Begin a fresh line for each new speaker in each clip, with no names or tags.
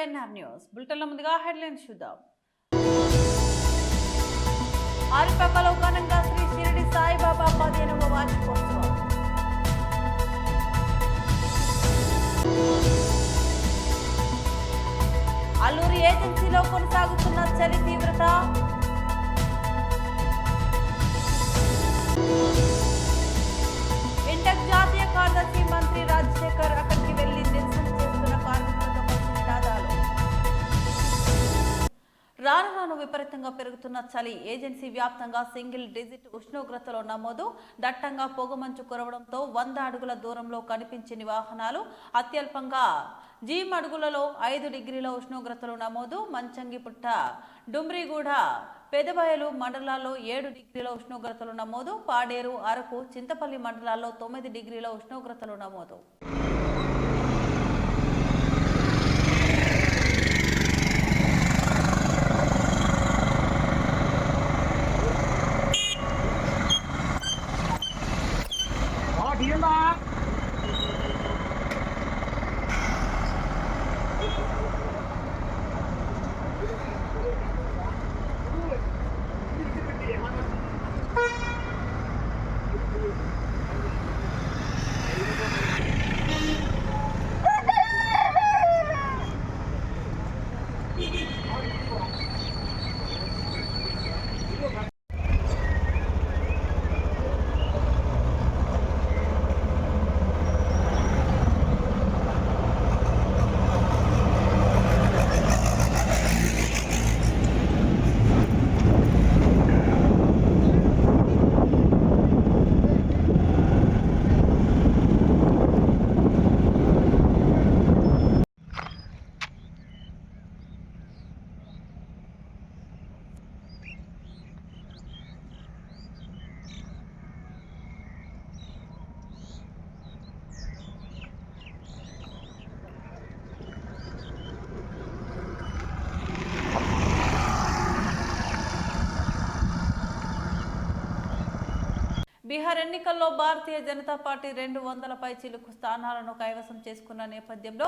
KNR news బులెటిన్ల ముందుగా headlines చూద్దాం. ఆరిపక్కలో ఘనంగా శ్రీ షిరిడి సాయిబాబా 15వ వార్షికోత్సవం. అల్లూరి ఏజెన్సీలో కొనసాగుతున్న చలి తీవ్రత. ఇంటక్ జాతీయ కార్యదర్శి మంత్రి రాజశేఖర్ అక్కడికి వెళ్లి నిరసన చేస్తున్న కార్మికులతో కలిసి నినాదాలు. రాను విపరీతంగా పెరుగుతున్న చలి. ఏజెన్సీ వ్యాప్తంగా సింగిల్ డిజిట్ ఉష్ణోగ్రతలో నమోదు. దట్టంగా పొగమంచు కురవడంతో 100 అడుగుల దూరంలో కనిపించని వాహనాలు. అత్యల్పంగా అడుగులలో 5 డిగ్రీల ఉష్ణోగ్రతలు నమోదు. మంచంగిపుట్ట, డుమ్రిగూడ, పెదబయలు మండలాల్లో 7 డిగ్రీల ఉష్ణోగ్రతలు నమోదు. పాడేరు, అరకు, చింతపల్లి మండలాల్లో 9 డిగ్రీల ఉష్ణోగ్రతలు నమోదు. బీహార్ ఎన్నికల్లో భారతీయ జనతా పార్టీ 200 పైచిలుకు స్థానాలను కైవసం చేసుకున్న నేపథ్యంలో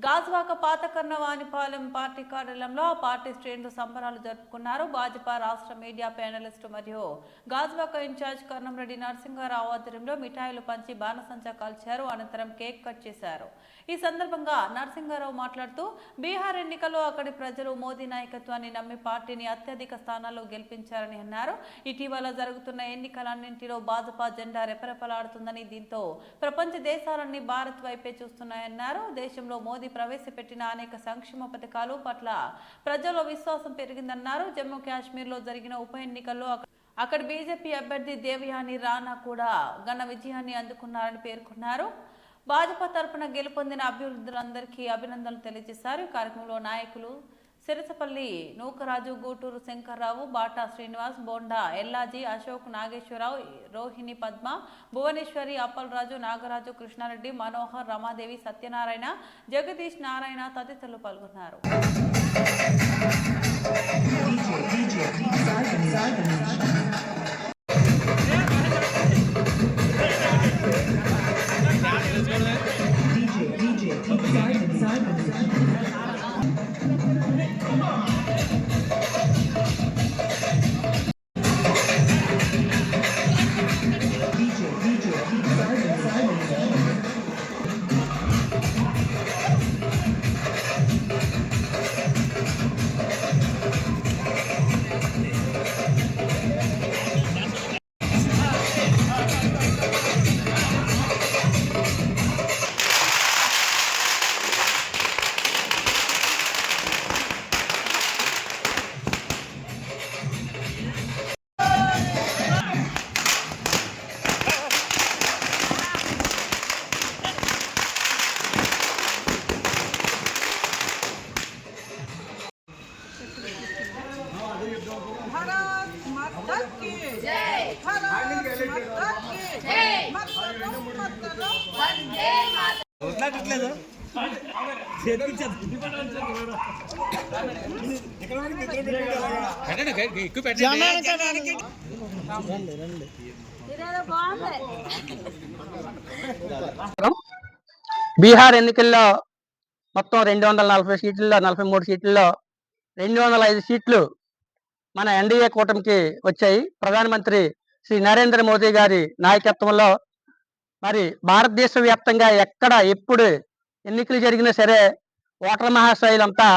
గాజ్వాక పాత కర్ణవానిపాలెం పార్టీ కార్యాలయంలో ఆ పార్టీ శ్రేణులు సంబరాలు జరుపుకున్నారు. భాజపా రాష్ట్ర మీడియా ప్యానలిస్టు మరియు గాజ్వాక ఇన్ఛార్జ్ కర్ణంరెడ్డి నరసింహారావు ఆధ్వర్యంలో మిఠాయిలు పంచి బాణసంచా కాల్చారు. అనంతరం కేక్ కట్ చేశారు. ఈ సందర్భంగా నరసింహారావు మాట్లాడుతూ బీహార్ ఎన్నికల్లో అక్కడి ప్రజలు మోదీ నాయకత్వాన్ని నమ్మి పార్టీని అత్యధిక స్థానాల్లో గెలిపించారని అన్నారు. ఇటీవల జరుగుతున్న ఎన్నికలన్నింటిలో భాజపా జెండా రెపరెపలాడుతుందని, దీంతో ప్రపంచ దేశాలన్నీ భారత్ వైపే చూస్తున్నాయన్నారు. దేశంలో మోదీ ప్రవేశపెట్టిన అనేక సంక్షేమ పథకాలు పట్ల ప్రజల్లో విశ్వాసం పెరిగిందన్నారు. జమ్మూ కాశ్మీర్ లో జరిగిన ఉప ఎన్నికల్లో అక్కడ బీజేపీ అభ్యర్థి దేవయాని రాణా కూడా ఘన విజయాన్ని అందుకున్నారని పేర్కొన్నారు. భాజపా తరపున గెలుపొందిన అభ్యర్థులందరికీ అభినందనలు తెలియజేశారు. ఈ కార్యక్రమంలో నాయకులు సిరసపల్లి నూకరాజు, గూటూరు శంకర్రావు, బాటా శ్రీనివాస్, బోండా ఎల్లాజీ, అశోక్, నాగేశ్వరరావు, రోహిణి, పద్మ, భువనేశ్వరి, అప్పలరాజు, నాగరాజు, కృష్ణారెడ్డి, మనోహర్, రమాదేవి, సత్యనారాయణ, జగదీష్ నారాయణ తదితరులు పాల్గొన్నారు.
బీహార్ ఎన్నికల్లో మొత్తం 240 సీట్లలో 43 సీట్లలో 205 సీట్లు మన ఎన్డీఏ కూటమికి వచ్చాయి. ప్రధానమంత్రి శ్రీ నరేంద్ర మోదీ గారి నాయకత్వంలో మరి భారతదేశ వ్యాప్తంగా ఎక్కడ ఎప్పుడు ఎన్నికలు జరిగినా సరే ఓటర్ మహాశయులంతా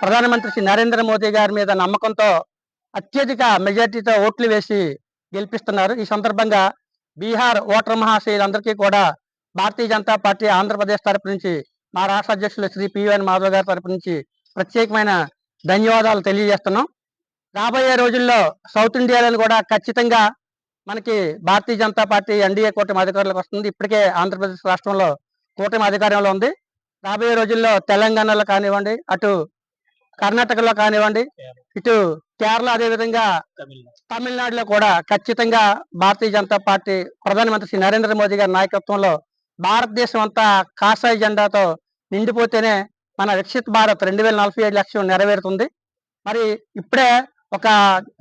ప్రధానమంత్రి శ్రీ నరేంద్ర మోదీ గారి మీద నమ్మకంతో అత్యధిక మెజార్టీతో ఓట్లు వేసి గెలిపిస్తున్నారు. ఈ సందర్భంగా బీహార్ ఓటర్ మహాశయులందరికీ కూడా భారతీయ జనతా పార్టీ ఆంధ్రప్రదేశ్ తరపు నుంచి మా రాష్ట్ర అధ్యక్షులు శ్రీ పివిఎన్ మాధవ్ గారి తరపు నుంచి ప్రత్యేకమైన ధన్యవాదాలు తెలియజేస్తున్నాం. రాబోయే రోజుల్లో సౌత్ ఇండియాలో కూడా ఖచ్చితంగా మనకి భారతీయ జనతా పార్టీ ఎన్డీఏ కూటమి అధికారులకు వస్తుంది. ఇప్పటికే ఆంధ్రప్రదేశ్ రాష్ట్రంలో కూటమి అధికారంలో ఉంది. రాబోయే రోజుల్లో తెలంగాణలో కానివ్వండి, అటు కర్ణాటకలో కానివ్వండి, ఇటు కేరళ, అదేవిధంగా తమిళనాడులో కూడా ఖచ్చితంగా భారతీయ జనతా పార్టీ ప్రధానమంత్రి శ్రీ నరేంద్ర మోదీ గారి నాయకత్వంలో భారతదేశం అంతా కాషాయ జెండాతో నిండిపోతేనే మన వికసిత్ భారత్ 2047 లక్ష్యం నెరవేరుతుంది. మరి ఇప్పుడే ఒక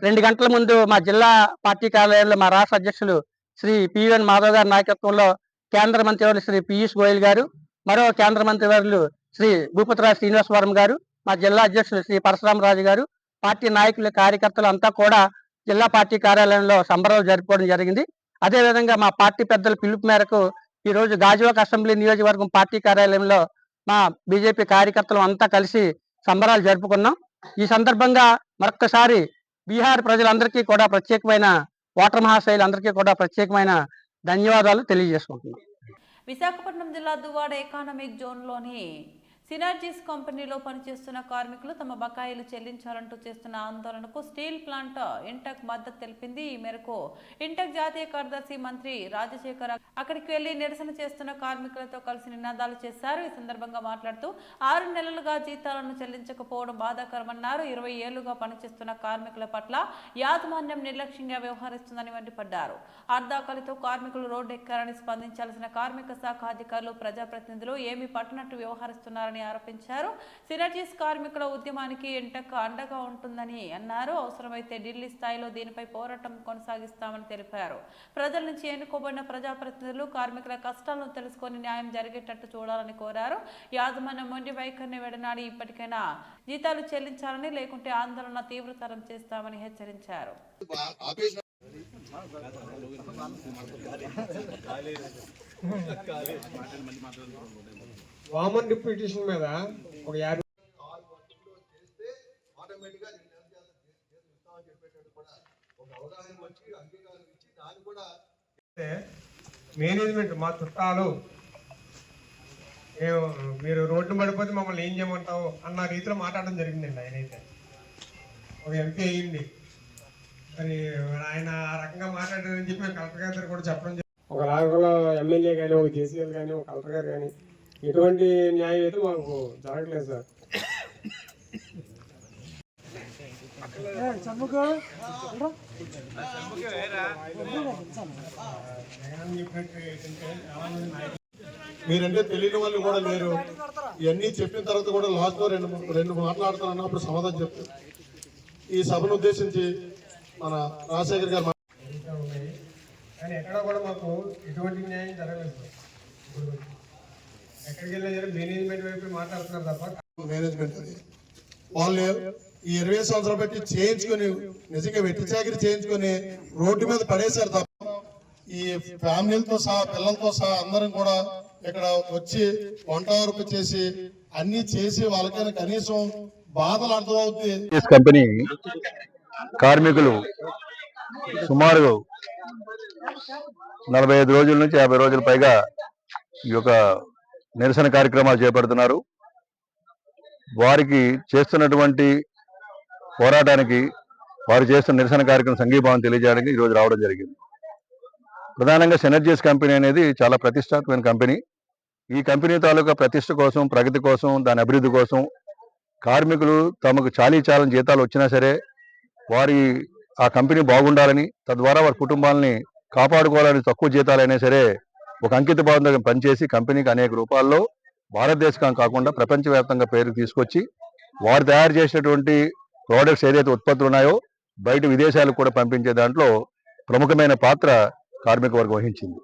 2 గంటల ముందు మా జిల్లా పార్టీ కార్యాలయంలో మా రాష్ట్ర అధ్యక్షులు శ్రీ పివిఎన్ మాధవ్ గారి నాయకత్వంలో కేంద్ర మంత్రివర్యులు శ్రీ పీయూష్ గోయల్ గారు, మరో కేంద్ర మంత్రివర్యులు శ్రీ భూపతిరాజు శ్రీనివాసవరం గారు, మా జిల్లా అధ్యక్షులు శ్రీ పరశురామరాజు గారు, పార్టీ నాయకులు కార్యకర్తలు అంతా కూడా జిల్లా పార్టీ కార్యాలయంలో సంబరాలు జరుపుకోవడం జరిగింది. అదేవిధంగా మా పార్టీ పెద్దల పిలుపు మేరకు ఈ రోజు గాజువాక అసెంబ్లీ నియోజకవర్గం పార్టీ కార్యాలయంలో మా బీజేపీ కార్యకర్తలు అంతా కలిసి సంబరాలు జరుపుకున్నాం. ఈ సందర్భంగా మరొక్కసారి బీహార్ ప్రజలందరికీ కూడా ప్రత్యేకమైన ఓటర్ మహాశయులందరికీ కూడా ప్రత్యేకమైన ధన్యవాదాలు తెలియజేసుకుంటున్నాం.
విశాఖపట్నం జిల్లా దువ్వాడ ఎకానమిక్ జోన్లోని సినర్జీస్ కంపెనీలో పనిచేస్తున్న కార్మికులు తమ బకాయిలు చెల్లించాలంటూ చేస్తున్న ఆందోళనకు స్టీల్ ప్లాంట్ ఇంటక్ మద్దతు తెలిపింది. ఈ మేరకు ఇంటక్ జాతీయ కార్యదర్శి మంత్రి రాజశేఖర్ అక్కడికి వెళ్లి నిరసన చేస్తున్న కార్మికులతో కలిసి నినాదాలు చేశారు. ఈ సందర్భంగా మాట్లాడుతూ 6 నెలలుగా జీతాలను చెల్లించకపోవడం బాధాకరమన్నారు. 20 ఏళ్లుగా పనిచేస్తున్న కార్మికుల పట్ల యాజమాన్యం నిర్లక్ష్యంగా వ్యవహరిస్తుందని మండిపడ్డారు. అర్ధాకలితో కార్మికులు రోడ్డు ఎక్కారని స్పందించాల్సిన కార్మిక శాఖ అధికారులు, ప్రజాప్రతినిధులు ఏమీ పట్టనట్టు వ్యవహరిస్తున్నారని ఆరోపించారు. సినర్జీస్ కార్మికుల ఉద్యమానికి ఇంటక్ అండగా ఉంటుందని అన్నారు. అవసరమైతే ఢిల్లీ స్థాయిలో దీనిపై పోరాటం కొనసాగిస్తామని తెలిపారు. ప్రజల నుంచి ఎన్నుకోబడిన ప్రజాప్రతినిధులు కార్మికుల కష్టాలను తెలుసుకొని న్యాయం జరిగేటట్టు చూడాలని కోరారు. యాజమాన్యం మొండి వైఖరిని వెడనాడి ఇప్పటికైనా జీతాలు చెల్లించాలని, లేకుంటే ఆందోళన తీవ్రతరం చేస్తామని హెచ్చరించారు.
కామన్ డిప్యూటేషన్ మీద ఒక 50 మేనేజ్మెంట్ మా చుట్టాలు మీరు రోడ్డు పడిపోతే మమ్మల్ని ఏం చేయమంటావు అన్న రీతిలో మాట్లాడడం జరిగిందండి. ఆయనైతే ఒక ఎంపీ అయ్యింది, మరి ఆయన ఆ రకంగా మాట్లాడారని చెప్పి కలెక్టర్ గారు కూడా చెప్పడం జరిగింది. ఒక రాజకీయ ఎమ్మెల్యే కానీ, ఒక జేసీఎల్ కానీ, ఒక కలెక్టర్ గారు కానీ ఎటువంటి న్యాయం అయితే మాకు జరగట్లేదు సార్.
మీరంటే తెలియని వాళ్ళు కూడా లేరు. ఇవన్నీ చెప్పిన తర్వాత కూడా లాస్ట్ లో రెండు మాట్లాడుతానన్నప్పుడు సమాధానం చెప్తారు. ఈ సభను ఉద్దేశించి మన రాజశేఖర్ గారు
కానీ ఎక్కడ కూడా మాకు ఎటువంటి న్యాయం జరగలేదు సార్. ఎక్కడికి వెళ్ళినా సరే మేనేజ్మెంట్ వైపు మాట్లాడుతున్నారు తప్ప
మేనేజ్మెంట్ వాళ్ళు ఈ 20 సంవత్సరాలు పెట్టి చేయించుకొని నిజంగా వెట్టి చాకరీ చేయించుకొని రోడ్డు మీద పడేశారు తప్ప ఈ ఫ్యామిలీలతో సహా పిల్లలతో సహా అందరం కూడా ఇక్కడ వచ్చి వంట వరకు చేసి అన్ని చేసి వాళ్ళకైనా కనీసం బాధలు అర్థమవుతుంది.
కంపెనీ కార్మికులు సుమారు 45 రోజుల నుంచి 50 రోజుల పైగా ఈ యొక్క నిరసన కార్యక్రమాలు చేపడుతున్నారు. వారికి చేస్తున్నటువంటి పోరాటానికి, వారు చేస్తున్న నిరసన కార్యక్రమం సంఘీభావం తెలియజేయడానికి ఈరోజు రావడం జరిగింది. ప్రధానంగా సినర్జీస్ కంపెనీ అనేది చాలా ప్రతిష్టాత్మకమైన కంపెనీ. ఈ కంపెనీ తాలూకా ప్రతిష్ట కోసం, ప్రగతి కోసం, దాని అభివృద్ధి కోసం కార్మికులు తమకు చాలీచాలని జీతాలు వచ్చినా సరే వారి ఆ కంపెనీ బాగుండాలని, తద్వారా వారి కుటుంబాలని కాపాడుకోవాలని తక్కువ జీతాలైనా సరే ఒక అంకిత భావంతో పనిచేసి కంపెనీకి అనేక రూపాల్లో భారతదేశం కాకుండా ప్రపంచవ్యాప్తంగా పేరు తీసుకొచ్చి వారు తయారు చేసినటువంటి ప్రోడక్ట్స్ ఏదైతే ఉత్పత్తులు ఉన్నాయో బయట విదేశాలకు కూడా పంపించే దాంట్లో ప్రముఖమైన పాత్ర కార్మిక వర్గం వహించింది.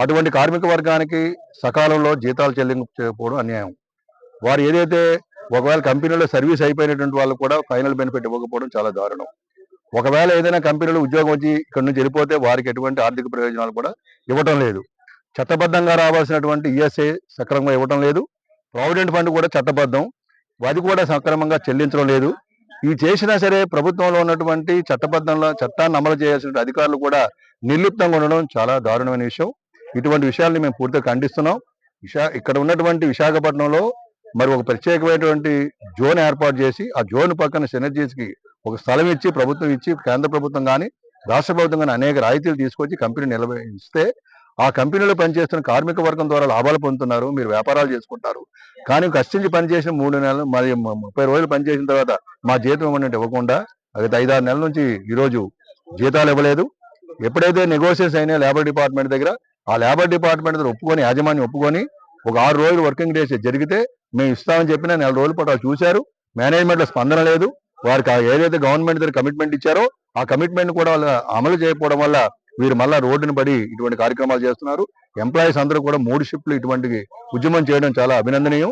అటువంటి కార్మిక వర్గానికి సకాలంలో జీతాలు చెల్లించకపోవడం అన్యాయం. వారు ఏదైతే ఒకవేళ కంపెనీలో సర్వీస్ అయిపోయినటువంటి వాళ్ళు కూడా ఫైనల్ బెనిఫిట్ ఇవ్వకపోవడం చాలా దారుణం. ఒకవేళ ఏదైనా కంపెనీలో ఉద్యోగం వచ్చి ఇక్కడ నుంచి వెళ్ళిపోతే వారికి ఎటువంటి ఆర్థిక ప్రయోజనాలు కూడా ఇవ్వటం లేదు. చట్టబద్ధంగా రావాల్సినటువంటి ఈఎస్ఐ సక్రమంగా ఇవ్వటం లేదు. ప్రావిడెంట్ ఫండ్ కూడా చట్టబద్ధం, అది కూడా సక్రమంగా చెల్లించడం లేదు. ఇవి చేసినా సరే ప్రభుత్వంలో ఉన్నటువంటి చట్టాన్ని అమలు చేయాల్సిన అధికారులు కూడా నిర్లిప్తంగా ఉండడం చాలా దారుణమైన విషయం. ఇటువంటి విషయాల్ని మేము పూర్తిగా ఖండిస్తున్నాం. ఇక్కడ ఉన్నటువంటి విశాఖపట్నంలో మరి ఒక ప్రత్యేకమైనటువంటి జోన్ ఏర్పాటు చేసి ఆ జోన్ పక్కన సినర్జీస్ కి ఒక స్థలం ఇచ్చి ప్రభుత్వం ఇచ్చి కేంద్ర ప్రభుత్వం కానీ రాష్ట్ర ప్రభుత్వం కానీ అనేక రాయితీలు తీసుకొచ్చి కంపెనీ నిర్వహిస్తే ఆ కంపెనీలో పనిచేస్తున్న కార్మిక వర్గం ద్వారా లాభాలు పొందుతున్నారు, మీరు వ్యాపారాలు చేసుకుంటారు. కానీ కష్టించి పనిచేసిన 3 నెలలు మరి 30 రోజులు పనిచేసిన తర్వాత మా జీతం ఇవ్వమంటే ఇవ్వకుండా అది 5-6 నెలల నుంచి ఈరోజు జీతాలు ఇవ్వలేదు. ఎప్పుడైతే నెగోషియేషన్స్ అయినా లేబర్ డిపార్ట్మెంట్ దగ్గర, ఆ లేబర్ డిపార్ట్మెంట్ దగ్గర ఒప్పుకొని యాజమాన్యం ఒప్పుకొని ఒక 6 రోజులు వర్కింగ్ డేస్ జరిగితే మేము ఇస్తామని చెప్పినా 4 రోజుల పాటు వాళ్ళు చూశారు. మేనేజ్మెంట్ లో స్పందన లేదు. వారికి ఏదైతే గవర్నమెంట్ దగ్గర కమిట్మెంట్ ఇచ్చారో ఆ కమిట్మెంట్ కూడా వాళ్ళు అమలు చేయకపోవడం వల్ల వీరు మళ్ళా రోడ్డును పడి ఇటువంటి కార్యక్రమాలు చేస్తున్నారు. ఎంప్లాయీస్ అందరూ కూడా 3 షిఫ్ట్లు ఇటువంటి ఉద్యమం చేయడం చాలా అభినందనీయం.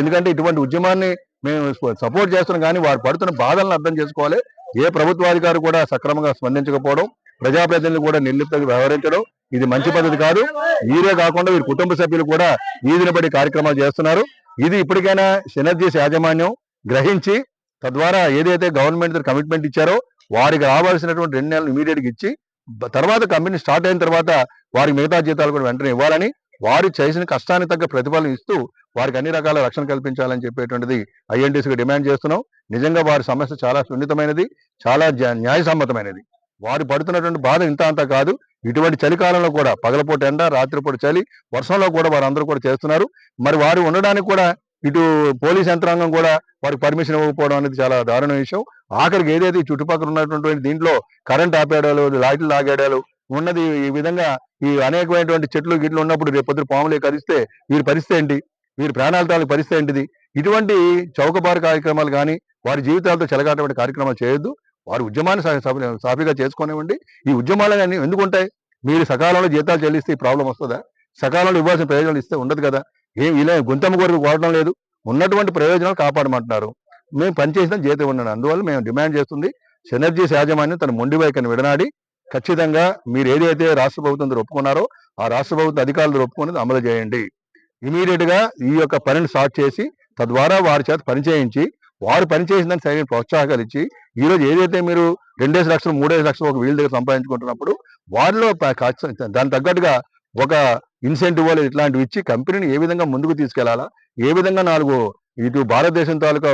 ఎందుకంటే ఇటువంటి ఉద్యమాన్ని మేము సపోర్ట్ చేస్తున్నాం, కానీ వారు పడుతున్న బాధలను అర్థం చేసుకోవాలి. ఏ ప్రభుత్వాధికారి కూడా సక్రమంగా స్పందించకపోవడం, ప్రజాప్రతినిధులు కూడా నిర్లిప్తంగా వ్యవహరించడం ఇది మంచి పద్ధతి కాదు. వీరే కాకుండా వీరి కుటుంబ సభ్యులు కూడా వీధిన పడి కార్యక్రమాలు చేస్తున్నారు. ఇది ఇప్పటికైనా సినర్జీస్ యాజమాన్యం గ్రహించి తద్వారా ఏదైతే గవర్నమెంట్ కమిట్మెంట్ ఇచ్చారో వారికి రావాల్సినటువంటి 2 నెలలు ఇమీడియట్ గా ఇచ్చి తర్వాత కంపెనీ స్టార్ట్ అయిన తర్వాత వారికి మిగతా జీతాలు కూడా వెంటనే ఇవ్వాలని, వారు చేసిన కష్టానికి తగ్గ ప్రతిఫలం ఇస్తూ వారికి అన్ని రకాల రక్షణ కల్పించాలని చెప్పేటువంటిది ఐఎన్టీసీగా డిమాండ్ చేస్తున్నాం. నిజంగా వారి సమస్య చాలా సున్నితమైనది, చాలా న్యాయసమ్మతమైనది. వారు పడుతున్నటువంటి బాధ ఇంత అంతా కాదు. ఇటువంటి చలికాలంలో కూడా పగలపూట ఎండ, రాత్రిపూట చలి, వర్షంలో కూడా వారందరూ కూడా చేస్తున్నారు. మరి వారు ఉండడానికి కూడా ఇటు పోలీస్ యంత్రాంగం కూడా వారికి పర్మిషన్ ఇవ్వకపోవడం అనేది చాలా దారుణ విషయం. ఆఖరికి ఏదైతే ఈ చుట్టుపక్కల ఉన్నటువంటి దీంట్లో కరెంట్ ఆపేయడాలు, లైట్లు లాగేయడాలు ఉన్నది. ఈ విధంగా ఈ అనేకమైనటువంటి చెట్లు గిట్లు ఉన్నప్పుడు రేపు పొద్దున పాములే కరిస్తే వీరి పరిస్థితి ఏంటి, వీరి ప్రాణాల తాలూకు పరిస్థితి ఏంటిది? ఇటువంటి చౌకబారు కార్యక్రమాలు కానీ వారి జీవితాలతో చెలగాటటువంటి కార్యక్రమాలు చేయొద్దు. వారి ఉద్యమాన్ని సాఫీగా చేసుకోనివ్వండి. ఈ ఉద్యమాలు కానీ ఎందుకు ఉంటాయి? మీరు సకాలంలో జీతాలు చెల్లిస్తే ఈ ప్రాబ్లం వస్తుందా? సకాలంలో ఇవ్వాల్సిన ప్రయోజనాలు ఇస్తే ఉండదు కదా. ఇలా గుంతమ్మ కొరకు కోరడం లేదు, ఉన్నటువంటి ప్రయోజనాలు కాపాడమంటున్నారు. మేము పనిచేసిన జీతం ఉన్నాను. అందువల్ల మేము డిమాండ్ చేస్తుంది సినర్జీస్ యాజమాన్యం తన మొండి వైఖరిని విడనాడి ఖచ్చితంగా మీరు ఏదైతే రాష్ట్ర ప్రభుత్వం ఒప్పుకున్నారో ఆ రాష్ట్ర ప్రభుత్వ అధికారులు ఒప్పుకున్నది అమలు చేయండి. ఇమీడియట్ గా ఈ యొక్క పనిని స్టార్ట్ చేసి తద్వారా వారి చేత పని చేయించి వారు పనిచేసిందని సరైన ప్రోత్సాహాలు ఇచ్చి ఈ రోజు ఏదైతే మీరు 2 లక్షలు 3 లక్షలు ఒక వీళ్ళ దగ్గర సంపాదించుకుంటున్నప్పుడు వారిలో దాని తగ్గట్టుగా ఒక ఇన్సెంటివ్ వాళ్ళు ఇట్లాంటివి ఇచ్చి కంపెనీని ఏ విధంగా ముందుకు తీసుకెళ్లాలా, ఏ విధంగా 4 ఇటు భారతదేశం తాలూకా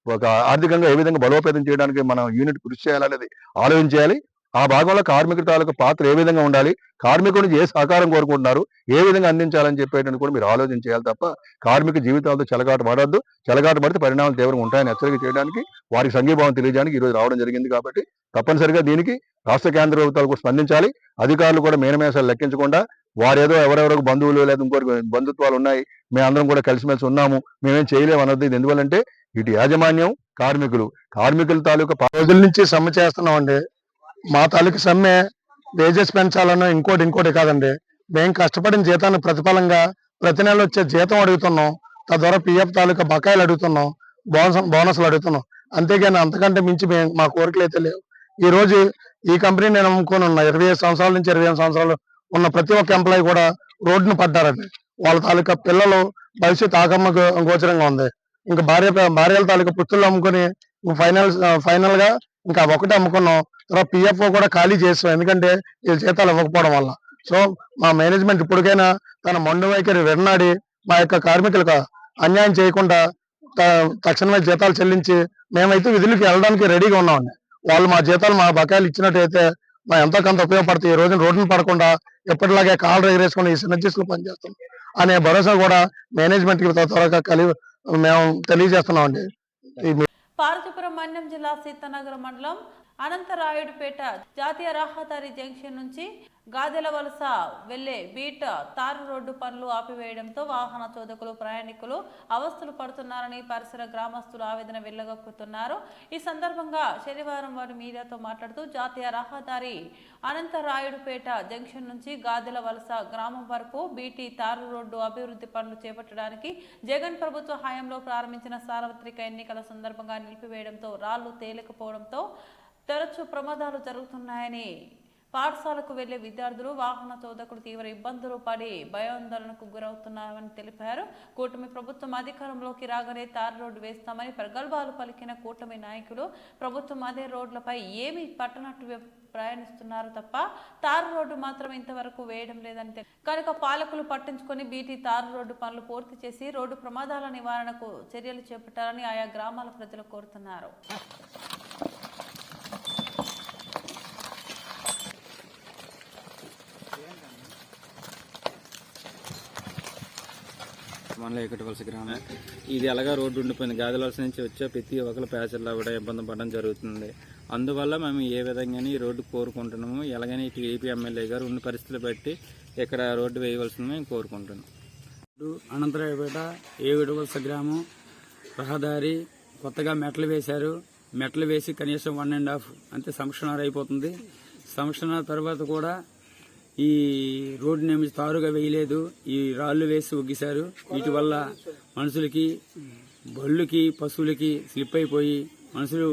ఒక ఆర్థికంగా ఏ విధంగా బలోపేతం చేయడానికి మనం యూనిట్ కృషి చేయాలనేది ఆలోచించాలి. ఆ భాగంలో కార్మికుల తాలూకా పాత్ర ఏ విధంగా ఉండాలి, కార్మికుడు ఏ సహకారం కోరుకుంటున్నారు, ఏ విధంగా అందించాలని చెప్పేటని కూడా మీరు ఆలోచన చేయాలి తప్ప కార్మిక జీవితాలతో చెలగాట పడవద్దు. చెలగాట పడితే పరిణామాలు తీవ్రంగా ఉంటాయని హెచ్చరిక చేయడానికి వారికి సంఘీభావం తెలియజేయడానికి ఈరోజు రావడం జరిగింది. కాబట్టి తప్పనిసరిగా దీనికి రాష్ట్ర కేంద్ర ప్రభుత్వాలు కూడా స్పందించాలి. అధికారులు కూడా మేనమేషాలు లెక్కించకుండా వారేదో ఎవరెవరికి బంధువులు లేదా ఇంకోటి బంధుత్వాలు ఉన్నాయి, మేమందరం కూడా కలిసిమెలిసి ఉన్నాము, మేమేం చేయలేము అన్నది. ఇది ఎందువల్లంటే ఇటు యాజమాన్యం కార్మికుల తాలూకా
రోజుల నుంచి సమ్మె చేస్తున్నామండి. మా తాలూకు సమ్మె వేజెస్ పెంచాలన్నా ఇంకోటి కాదండి. మేము కష్టపడిన జీతాన్ని ప్రతిఫలంగా ప్రతి నెల వచ్చే జీతం అడుగుతున్నాం. తద్వారా పిఎఫ్ తాలూకా బకాయిలు అడుగుతున్నాం, బోనస్లు అడుగుతున్నాం. అంతేగాని అంతకంటే మించి మా కోరికలు అయితే లేవు. ఈ రోజు ఈ కంపెనీ నేను నమ్ముకొని ఉన్నా. 25 సంవత్సరాల నుంచి 28 సంవత్సరాలు ఉన్న ప్రతి ఒక్క ఎంప్లాయీ కూడా రోడ్డును పడ్డారండి. వాళ్ళ తాలూకా పిల్లలు భవిష్యత్తు ఆగమ్మ గోచరంగా ఉంది. ఇంకా భార్యల తాలూకా పుత్రులు అమ్ముకొని ఫైనల్ గా ఇంకా ఒకటే అమ్ముకున్నాం. తర్వాత పిఎఫ్ఓ కూడా ఖాళీ చేస్తాం, ఎందుకంటే వీళ్ళ జీతాలు ఇవ్వకపోవడం వల్ల. సో మా మేనేజ్మెంట్ ఇప్పటికైనా తన మొండి వైఖరి విడనాడి మా యొక్క కార్మికులకు అన్యాయం చేయకుండా తక్షణమే జీతాలు చెల్లించి మేమైతే విధులకు వెళ్ళడానికి రెడీగా ఉన్నామండి. వాళ్ళు మా జీతాలు మా బకాయిలు ఇచ్చినట్టయితే మా ఎంతో కొంత ఉపయోగపడతాయి. ఈ రోజున రోడ్డును పడకుండా ఎప్పటిలాగే కాళ్ళు ఎగరేసుకుని ఈ సినర్జీస్ లో పనిచేస్తాం అనే భరోసా కూడా మేనేజ్మెంట్ కి త్వరగా మేము తెలియజేస్తున్నామండి.
పార్వతీపురం మన్యం జిల్లా సీతానగరం మండలం అనంతరాయుడుపేట జాతీయ రహదారి జంక్షన్ నుంచి గాదెల వలస వెళ్లే బీట్ తారు రోడ్డు పనులు ఆపివేయడంతో వాహన చోదకులు ప్రయాణికులు అవస్థలు పడుతున్నారని పరిసర గ్రామస్తులు ఆవేదన వెళ్లగక్కుతున్నారు. ఈ సందర్భంగా శనివారం వారు మీడియాతో మాట్లాడుతూ జాతీయ రహదారి అనంతరాయుడుపేట జంక్షన్ నుంచి గాదెల వలస గ్రామం వరకు బీటీ తారు రోడ్డు అభివృద్ధి పనులు చేపట్టడానికి జగన్ ప్రభుత్వ హయాంలో ప్రారంభించిన సార్వత్రిక ఎన్నికల సందర్భంగా నిలిపివేయడంతో రాళ్లు తేలికపోవడంతో తరచూ ప్రమాదాలు జరుగుతున్నాయని, పాఠశాలకు వెళ్లే విద్యార్థులు వాహన చోదకులు తీవ్ర ఇబ్బందులు పడి భయాందోళనకు గురవుతున్నారని తెలిపారు. కూటమి ప్రభుత్వం అధికారంలోకి రాగానే తార్ రోడ్డు వేస్తామని ప్రగల్భాలు పలికిన కూటమి నాయకులు ప్రభుత్వం అదే రోడ్లపై ఏమీ పట్టనట్టు ప్రయాణిస్తున్నారు తప్ప తారు రోడ్డు మాత్రం ఇంతవరకు వేయడం లేదని కనుక పాలకులు పట్టించుకొని బీటీ తారు రోడ్డు పనులు పూర్తి చేసి రోడ్డు ప్రమాదాల నివారణకు చర్యలు చేపట్టాలని ఆయా గ్రామాల ప్రజలు కోరుతున్నారు.
మనలో ఎక్కటివలస గ్రామం ఇది ఎలాగా రోడ్డు ఉండిపోయింది. గాదివలస నుంచి వచ్చే ప్రతి ఒక్కరు ప్యాసెల్లో కూడా ఇబ్బంది పడడం జరుగుతుంది. అందువల్ల మేము ఏ విధంగా ఈ రోడ్డు కోరుకుంటున్నాము. ఎలాగని టీడీపీ ఎమ్మెల్యే గారు ఉన్న పరిస్థితులు బట్టి ఇక్కడ రోడ్డు వేయవలసింది మేము కోరుకుంటున్నాం.
అనంతరాయపేట ఏడువలస గ్రామం రహదారి కొత్తగా మెట్లు వేశారు. మెట్లు వేసి కనీసం 1.5 అంతే సంక్షణాలు అయిపోతుంది. సంక్షణాల తర్వాత కూడా ఈ రోడ్డుని ఏమి తారుగా వేయలేదు. ఈ రాళ్లు వేసి ఒగ్గిశారు. వీటి వల్ల మనుషులకి, బళ్ళుకి, పశువులకి స్లిప్ అయిపోయి మనుషులు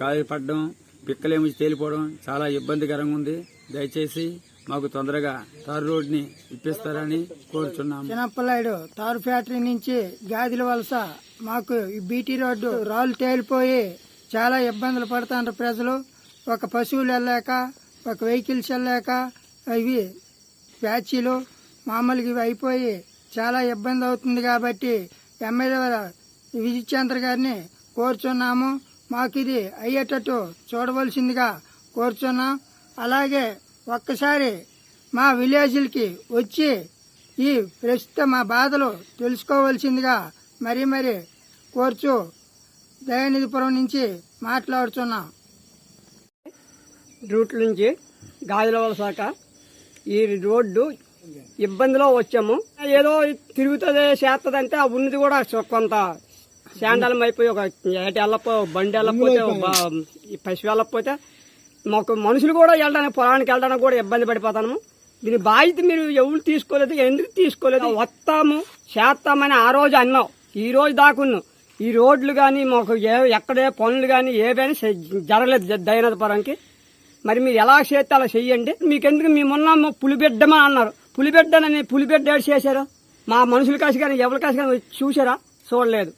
కాలు పడడం, పిక్కలేమి తేలిపోవడం చాలా ఇబ్బందికరంగా ఉంది. దయచేసి మాకు తొందరగా తారు రోడ్ని ఇప్పిస్తారని కోరుచున్నాము.
చిన్నప్పలాయుడు తారు ఫ్యాక్టరీ నుంచి గాదిల వలస మాకు ఈ బీటీ రోడ్డు రాళ్లు తేలిపోయి చాలా ఇబ్బందులు పడుతుంటారు ప్రజలు. ఒక పశువులు వెళ్ళాక, ఒక వెహికల్స్ వెళ్ళాక ఇవి ప్యాచీలు మామూలుగా ఇవి అయిపోయి చాలా ఇబ్బంది అవుతుంది. కాబట్టి ఎమ్మెల్యే విజయచంద్ర గారిని కోరుచున్నాము. మాకు ఇది అయ్యేటట్టు చూడవలసిందిగా కోరుచున్నాం. అలాగే ఒక్కసారి మా విలేజ్లకి వచ్చి ఈ ప్రస్తుత మా బాధలు తెలుసుకోవలసిందిగా మరీ కోరుచు దయానిధిపురం నుంచి మాట్లాడుతున్నాం.
రూట్ నుంచి గాజుల వలసాక ఈ రోడ్డు ఇబ్బందిలో వచ్చాము. ఏదో తిరుగుతుంది చేస్తుంది అంటే ఆ ఉన్నది కూడా కొంత శాండలం అయిపోయి ఒక ఏటి బండి వెళ్ళకపోతే పశువు వెళ్ళకపోతే మాకు మనుషులు కూడా వెళ్ళడానికి పొలానికి వెళ్ళడానికి కూడా ఇబ్బంది పడిపోతాము. దీని బాధ్యత మీరు ఎవరు తీసుకోలేదు, ఎందుకు తీసుకోలేదు? వస్తాము చేస్తామని ఆ రోజు అన్నావు, ఈ రోజు దాకున్నాం. ఈ రోడ్లు కానీ మాకు ఎక్కడే పనులు కానీ ఏవైనా జరగలేదు దయనదపురంకి. మరి మీరు ఎలా చేస్తే అలా చెయ్యండి. మీకెందుకు మేమున్నాము పులిబిడ్డమా అన్నారు. పులిబిడ్డనని పులిబిడ్డ ఏడు చేశారు. మా మనుషుల కాసి కానీ ఎవరి కాసి కానీ చూసారా? చూడలేదు.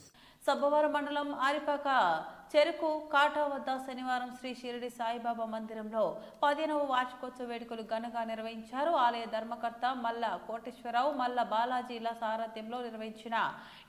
సబ్బవరం మండలం ఆరిపాక చెరుకు కాటా వద్ద శనివారం శ్రీ షిరిడి సాయిబాబా మందిరంలో 15వ వార్షికోత్సవ వేడుకలు ఘనంగా నిర్వహించారు. ఆలయ ధర్మకర్త మల్ల కోటేశ్వరరావు, మల్ల బాలాజీల సారథ్యంలో నిర్వహించిన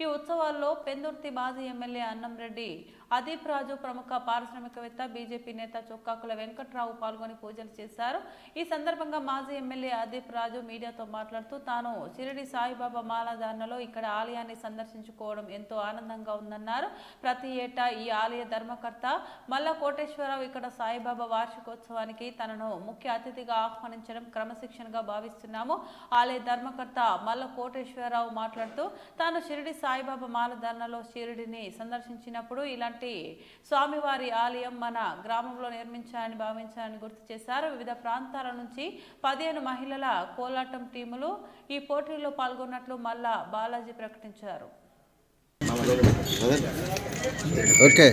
ఈ ఉత్సవాల్లో పెందుర్తి మాజీ ఎమ్మెల్యే అన్నంరెడ్డి అదీప్ రాజు, ప్రముఖ పారిశ్రామికవేత్త బీజేపీ నేత చొక్కాకుల వెంకట్రావు పాల్గొని పూజలు చేశారు. ఈ సందర్భంగా మాజీ ఎమ్మెల్యే అదీప్ రాజు మీడియాతో మాట్లాడుతూ తాను షిరిడి సాయిబాబా మాలధారణలో ఇక్కడ ఆలయాన్ని సందర్శించుకోవడం ఎంతో ఆనందంగా ఉందన్నారు. ప్రతి ఏటా ఈ ఆలయ ధర్మకర్త మల్ల కోటేశ్వరరావు ఇక్కడ సాయిబాబా వార్షికోత్సవానికి తనను ముఖ్య అతిథిగా ఆహ్వానించడం క్రమశిక్షణగా భావిస్తున్నాము. ఆలయ ధర్మకర్త మల్ల కోటేశ్వరరావు మాట్లాడుతూ తాను షిరిడి సాయిబాబా మాలధారణలో షిరిడిని సందర్శించినప్పుడు ఇలాంటి స్వామివారి ఆలయం మన గ్రామంలో నిర్మించాలని భావించాలని గుర్తు చేశారు. వివిధ ప్రాంతాల నుంచి 15 మహిళల కోలాటం టీములు ఈ పోటీల్లో పాల్గొన్నట్లు మల్ల బాలాజీ ప్రకటించారు.
ఓకే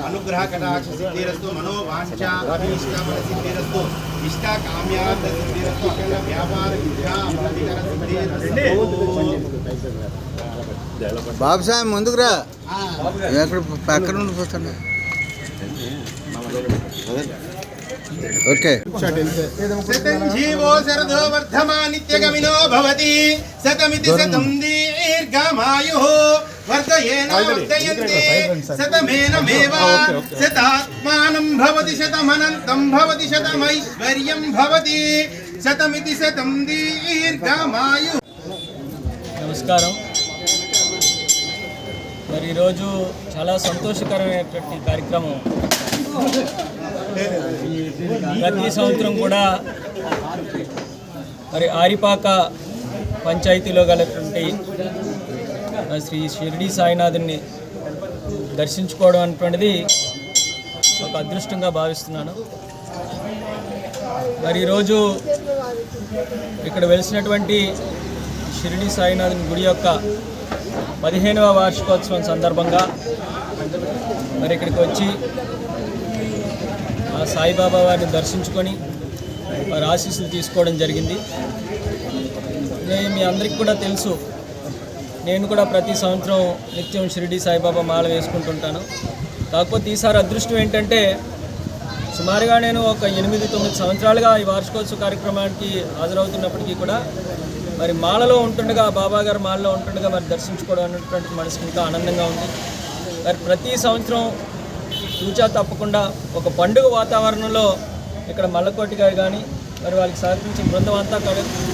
అనుగ్రహ కటాక్ష సిద్ధిరస్తు మనోవాంఛ అభీష్ట సిద్ధిరస్తు ఇష్ట కామ్యార్థ సిద్ధిరస్తు అఖండ వ్యాపార విద్యా అధికార సిద్ధిరస్తు.
బాబు సార్ ముందుకు రా, ఎక్కడ పక్కన ఉండిపోతున్నా. ఓకే.
శతం జీవో శరదో వర్ధమానిత్యగమినో భవతి శతమితి శతం దీర్ఘమాయుః వర్ధయేన వర్ధయంతే శతమేనమేవ శతాత్మానం భవతి శతమనంతం భవతి శతమైశ్వర్యం భవతి శతమితి శతం దీర్ఘమాయుః.
నమస్కారం. మరి ఈరోజు చాలా సంతోషకరమైనటువంటి కార్యక్రమం. ప్రతి సంవత్సరం కూడా మరి ఆరిపాక పంచాయతీలో గలటువంటి శ్రీ షిరిడి సాయినాథుని దర్శించుకోవడం అనేటువంటిది ఒక అదృష్టంగా భావిస్తున్నాను. మరి ఈరోజు ఇక్కడ వెలిసినటువంటి షిరిడి సాయినాథుని గుడి యొక్క 15వ వార్షికోత్సవం సందర్భంగా మరి ఇక్కడికి వచ్చి ఆ సాయిబాబా వారిని దర్శించుకొని వారి ఆశీస్సులు తీసుకోవడం జరిగింది. మీ అందరికీ కూడా తెలుసు, నేను కూడా ప్రతి సంవత్సరం నిత్యం షిరిడి సాయిబాబా మాల వేసుకుంటుంటాను. కాకపోతే ఈసారి అదృష్టం ఏంటంటే సుమారుగా నేను ఒక 8-9 సంవత్సరాలుగా ఈ వార్షికోత్సవ కార్యక్రమానికి హాజరవుతున్నప్పటికీ కూడా మరి మాలలో ఉంటుండగా, బాబా గారు మాలలో ఉంటుండగా మరి దర్శించుకోవడం అనేటువంటి మనసుకి ఇంకా ఆనందంగా ఉంది. మరి ప్రతి సంవత్సరం తూచా తప్పకుండా ఒక పండుగ వాతావరణంలో ఇక్కడ మల్లకోటి గారు కానీ మరి వాళ్ళకి సహకరించిన బృందం అంతా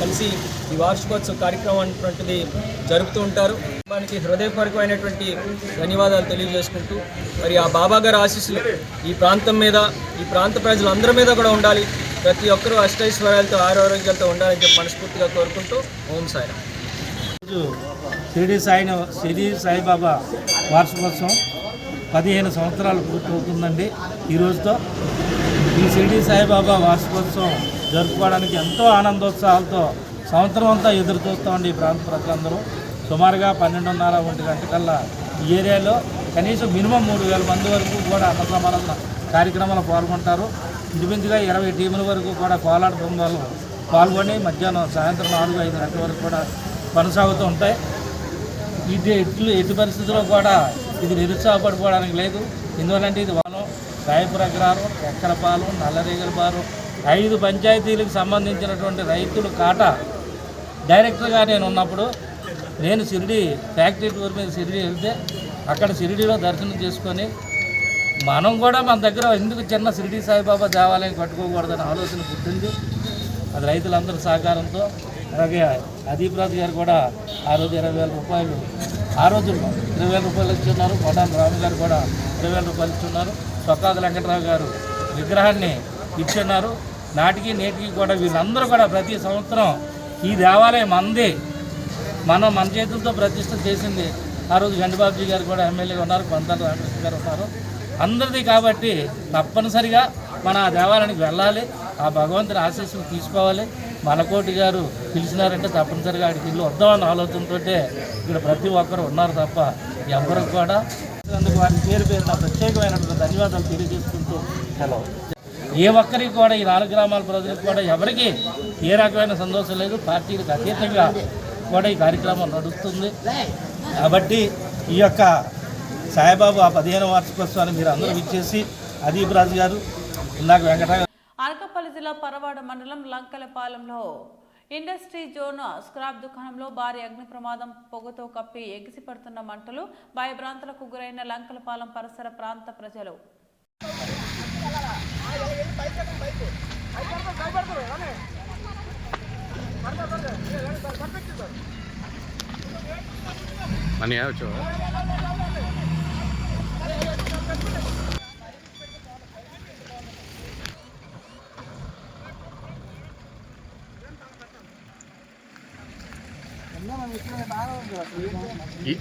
కలిసి ఈ వార్షికోత్సవ కార్యక్రమం అనేటువంటిది జరుపుతూ ఉంటారు. దానికి హృదయపూర్వకమైనటువంటి ధన్యవాదాలు తెలియజేసుకుంటూ మరి ఆ బాబా గారి ఆశీస్సులు ఈ ప్రాంతం మీద, ఈ ప్రాంత ప్రజలందరి మీద కూడా ఉండాలి. ప్రతి ఒక్కరూ అష్టైశ్వర్యాలతో ఆరోగ్యాలతో ఉండాలని చెప్పి మనస్ఫూర్తిగా కోరుకుంటూ ఓం సాయిరామ్.
షిరిడి సాయిబాబా వార్షికోత్సవం 15 సంవత్సరాలు పూర్తవుతుందండి ఈ రోజుతో. ఈ షిరిడి సాయిబాబా వార్షికోత్సవం జరుపుకోవడానికి ఎంతో ఆనందోత్సాహాలతో సంవత్సరం అంతా ఎదురు చూస్తామండి ఈ ప్రాంత ప్రజలందరూ. సుమారుగా 12:30-1 గంటకల్లా ఈ ఏరియాలో కనీసం మినిమం 3,000 మంది వరకు కూడా అన్న సమారాధన కార్యక్రమాలు పాల్గొంటారు. ఇంచుమించుగా 20 టీముల వరకు కూడా కోలాట బృందాలు పాల్గొని మధ్యాహ్నం సాయంత్రం 4-5 గంటల వరకు కూడా కొనసాగుతూ ఉంటాయి. ఇది ఎట్టి పరిస్థితుల్లో కూడా ఇది నిరుత్సాహపడిపోవడానికి లేదు. ఎందువల్లంటే ఇది వనం, రాయపుర అగ్రహారం, ఎక్కరపాలెం, నల్లరేగలపాలెం 5 పంచాయతీలకు సంబంధించినటువంటి రైతులు కాటా డైరెక్టర్గా నేను ఉన్నప్పుడు నేను షిరిడి ఫ్యాక్టరీ టూర్ మీద షిరిడి వెళ్తే అక్కడ షిరిడిలో దర్శనం చేసుకొని మనం కూడా మన దగ్గర ఎందుకు చిన్న షిరిడి సాయిబాబా దేవాలయం కట్టుకోకూడదని ఆలోచన పుట్టింది. అది రైతులందరి సహకారంతో. అలాగే అదీప్ రాజు గారు కూడా ఆ రోజు 20,000 రూపాయలు, ఆ రోజుల్లో 20,000 రూపాయలు ఇస్తున్నారు. కొడాలి రాము గారు కూడా 20,000 రూపాయలు ఇస్తున్నారు. సొక్కాద వెంకటరావు గారు విగ్రహాన్ని ఇచ్చున్నారు. నాటికి నేటికి కూడా వీళ్ళందరూ కూడా ప్రతి సంవత్సరం ఈ దేవాలయం అంది మన చేతులతో ప్రతిష్ట చేసింది. ఆ రోజు గండిబాబుజీ గారు కూడా ఎమ్మెల్యేగా ఉన్నారు, కొంతాల రామకృష్ణ గారు ఉన్నారు. అందరిది కాబట్టి తప్పనిసరిగా మన ఆ దేవాలయానికి వెళ్ళాలి, ఆ భగవంతుని ఆశీస్సులు తీసుకోవాలి. మలకోటి గారు పిలిచినారంటే తప్పనిసరిగా అక్కడికి ఇల్లు వద్దామన్న ఆలోచనతో ఇక్కడ ప్రతి ఒక్కరు ఉన్నారు తప్ప ఎవరికి కూడా. అందుకు వారి పేరు ప్రత్యేకమైనటువంటి ధన్యవాదాలు తెలియజేసుకుంటూ సెలవు. ఏ ఒక్కరికి కూడా ఈ 4 గ్రామాల ప్రజలకు కూడా ఎవరికి ఏ రకమైన సంతోషం లేదు. పార్టీలకు అతీతంగా కూడా ఈ కార్యక్రమం నడుస్తుంది. కాబట్టి ఈ యొక్క సాయిబాబా 15వ వార్షికోత్సవాన్ని మీరు అందరూ ఇచ్చేసి అదీప్ రాజు గారు, ఇందాక వెంకటరావు.
అనకాపల్లి జిల్లా పరవాడ మండలం లంకలపాలెంలో ఇండస్ట్రీ జోన్ స్క్రాప్ దుకాణంలో భారీ అగ్ని ప్రమాదం. పొగతో కప్పి ఎగిసిపడుతున్న మంటలు భయభ్రాంతులకు గురైన లంకలపాలెం పరిసర ప్రాంత ప్రజలు.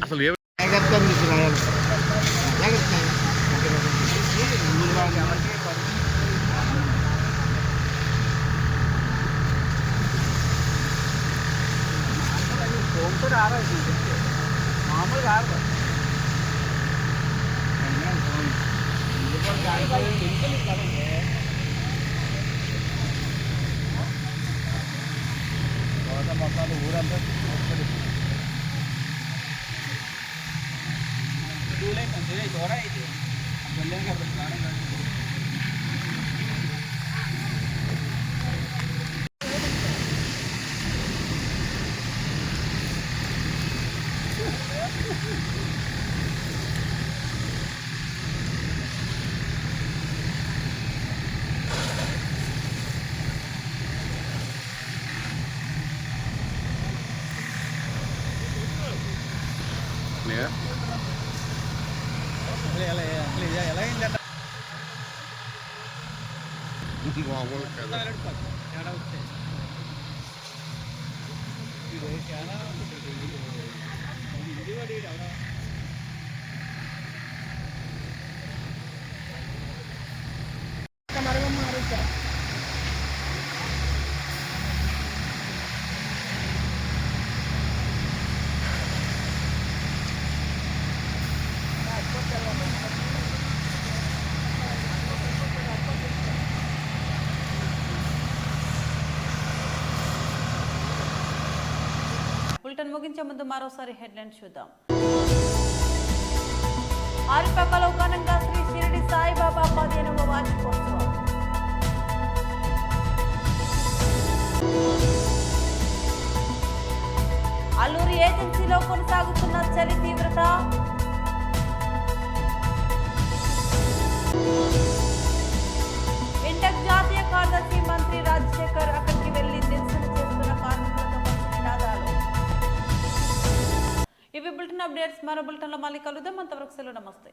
అసలు
బులెటిన్ ముగించే ముందు మరోసారి హెడ్లైన్స్ చూద్దాం. ఆరిపక్కలో ఘనంగా శ్రీ షిరిడి సాయిబాబా 15వ వార్షికోత్సవం. అల్లూరి ఏజెన్సీలో కొనసాగుతున్న చలి తీవ్రత. ఇంటక్ జాతీయ కార్యదర్శి మంత్రి రాజశేఖర్ అక్కడికి వెళ్లి నిరసన చేస్తున్న కార్మికులతో కలిసి నినాదాలు. ఇవి బులెటిన్ అప్డేట్స్. మరో బులెటిన్లో మళ్ళీ కలుద్దాం. అంతవరకు సెలవు. నమస్తే.